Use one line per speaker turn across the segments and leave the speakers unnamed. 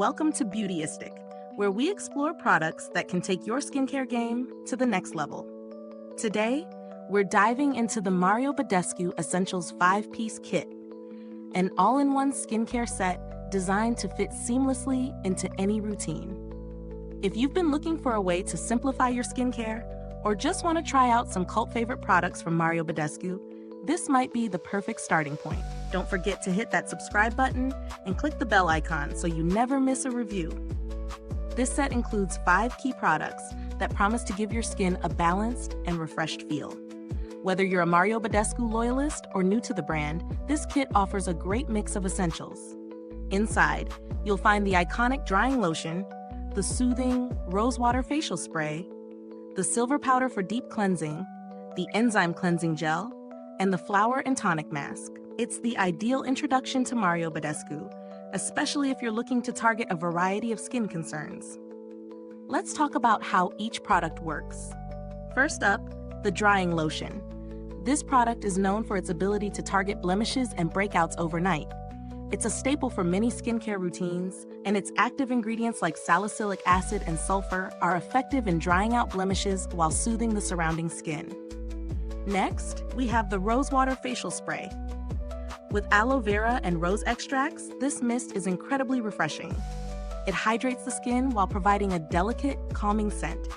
welcome to Beautyistic, where we explore products that can take your skincare game to the next level. Today, we're diving into the Mario Badescu Essentials 5-piece kit, an all-in-one skincare set designed to fit seamlessly into any routine. If you've been looking for a way to simplify your skincare, or just want to try out some cult favorite products from Mario Badescu, this might be the perfect starting point. Don't forget to hit that subscribe button and click the bell icon so you never miss a review. This set includes 5 key products that promise to give your skin a balanced and refreshed feel. Whether you're a Mario Badescu loyalist or new to the brand, this kit offers a great mix of essentials. Inside, you'll find the iconic drying lotion, the soothing rosewater facial spray, the silver powder for deep cleansing, the enzyme cleansing gel, and the flower and tonic mask. It's the ideal introduction to Mario Badescu, especially if you're looking to target a variety of skin concerns. Let's talk about how each product works. First up, the drying lotion. This product is known for its ability to target blemishes and breakouts overnight. It's a staple for many skincare routines, and its active ingredients like salicylic acid and sulfur are effective in drying out blemishes while soothing the surrounding skin. Next, we have the rosewater facial spray. With aloe vera and rose extracts, this mist is incredibly refreshing. It hydrates the skin while providing a delicate, calming scent.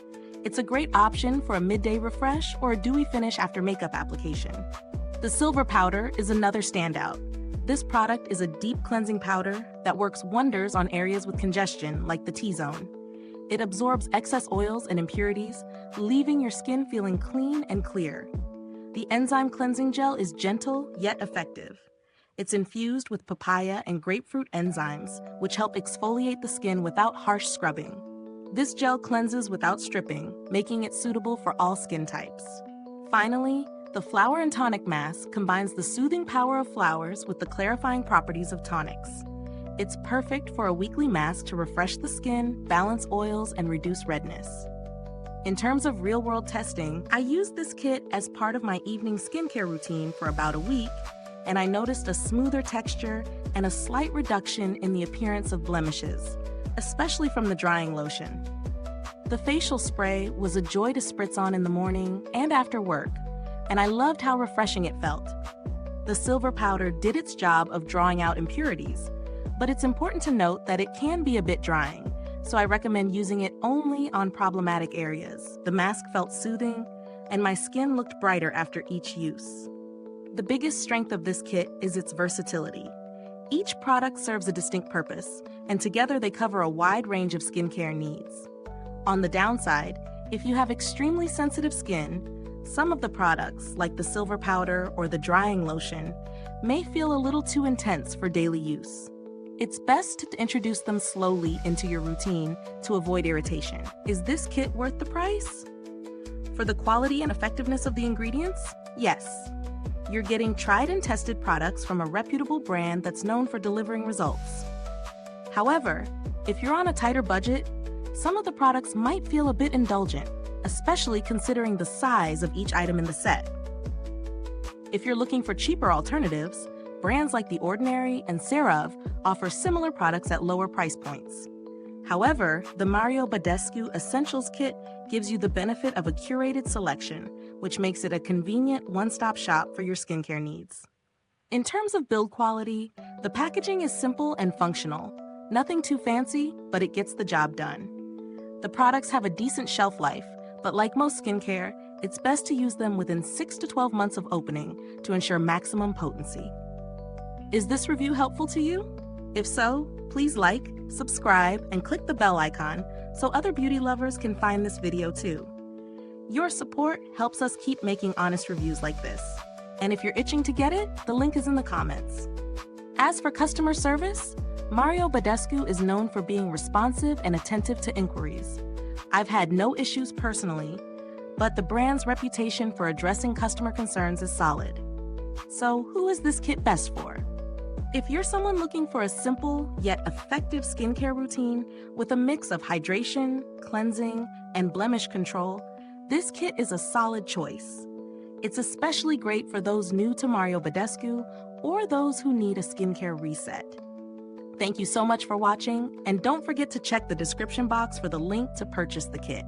It's a great option for a midday refresh or a dewy finish after makeup application. The silver powder is another standout. This product is a deep cleansing powder that works wonders on areas with congestion like the T-zone. It absorbs excess oils and impurities, leaving your skin feeling clean and clear. The enzyme cleansing gel is gentle yet effective. It's infused with papaya and grapefruit enzymes, which help exfoliate the skin without harsh scrubbing. This gel cleanses without stripping, making it suitable for all skin types. Finally, the flower and tonic mask combines the soothing power of flowers with the clarifying properties of tonics. It's perfect for a weekly mask to refresh the skin, balance oils, and reduce redness. In terms of real-world testing, I used this kit as part of my evening skincare routine for about a week, and I noticed a smoother texture and a slight reduction in the appearance of blemishes, especially from the drying lotion. The facial spray was a joy to spritz on in the morning and after work, and I loved how refreshing it felt. The silver powder did its job of drawing out impurities, but it's important to note that it can be a bit drying, so I recommend using it only on problematic areas. The mask felt soothing, and my skin looked brighter after each use. The biggest strength of this kit is its versatility. Each product serves a distinct purpose, and together they cover a wide range of skincare needs. On the downside, if you have extremely sensitive skin, some of the products, like the silver powder or the drying lotion, may feel a little too intense for daily use. It's best to introduce them slowly into your routine to avoid irritation. Is this kit worth the price? For the quality and effectiveness of the ingredients? Yes. You're getting tried and tested products from a reputable brand that's known for delivering results. However, if you're on a tighter budget, some of the products might feel a bit indulgent, especially considering the size of each item in the set. If you're looking for cheaper alternatives, brands like The Ordinary and CeraVe offer similar products at lower price points. However, the Mario Badescu Essentials kit gives you the benefit of a curated selection, which makes it a convenient one-stop shop for your skincare needs. In terms of build quality, the packaging is simple and functional. Nothing too fancy, but it gets the job done. The products have a decent shelf life, but like most skincare, it's best to use them within 6 to 12 months of opening to ensure maximum potency. Is this review helpful to you? If so, please like, subscribe, and click the bell icon so other beauty lovers can find this video too. Your support helps us keep making honest reviews like this. And if you're itching to get it, the link is in the comments. As for customer service, Mario Badescu is known for being responsive and attentive to inquiries. I've had no issues personally, but the brand's reputation for addressing customer concerns is solid. So who is this kit best for? If you're someone looking for a simple yet effective skincare routine with a mix of hydration, cleansing, and blemish control, this kit is a solid choice. It's especially great for those new to Mario Badescu or those who need a skincare reset. Thank you so much for watching, and don't forget to check the description box for the link to purchase the kit.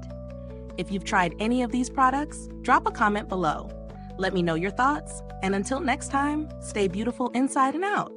If you've tried any of these products, drop a comment below. Let me know your thoughts, and until next time, stay beautiful inside and out.